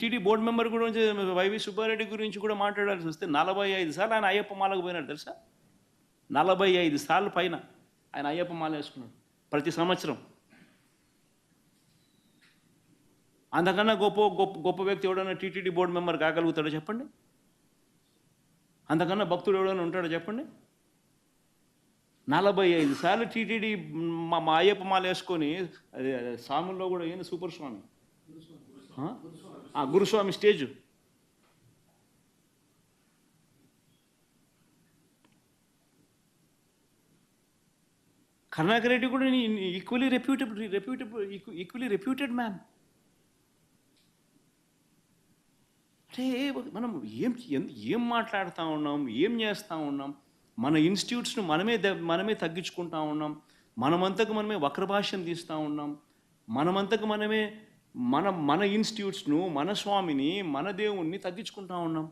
TT board member గురించి YV Subbareddy గురించి కూడా మాట్లాడాల్సి వస్తే 45 సార్లు ఆయన అయ్యప్ప మాలకు పోయినాడు తెలుసా. 45 సార్లు పైన ఆయన అయ్యప్ప మాల వేసుకున్నాడు ప్రతి సంవత్సరం. అంతకన్నా గొప్ప గొప్ప గొప్ప వ్యక్తి ఎవడన్నా టీటీడీ బోర్డు మెంబర్ కాగలుగుతాడో చెప్పండి? అంతకన్నా భక్తుడు ఎవడన్నా ఉంటాడో చెప్పండి? 45 సార్లు టీటీడీ మా అయ్యప్ప మాల వేసుకొని, అది స్వాముల్లో కూడా ఏంది సూపర్ స్వామి, గురుస్వామి స్టేజ్. కరుణాకర్ రెడ్డి కూడా ఈక్వలీ రెప్యూటెడ్ మ్యాన్. అంటే మనం ఏం మాట్లాడుతూ ఉన్నాం, ఏం చేస్తూ ఉన్నాం? మన ఇన్స్టిట్యూట్స్ను మనమే తగ్గించుకుంటా ఉన్నాం. మనమంతకు మనమే వక్రభాష్యం తీస్తూ ఉన్నాం. మనమంతకు మనమే మన ఇన్స్టిట్యూట్స్ను, మన స్వామిని, మన దేవుణ్ణి తగ్గించుకుంటా ఉన్నాం.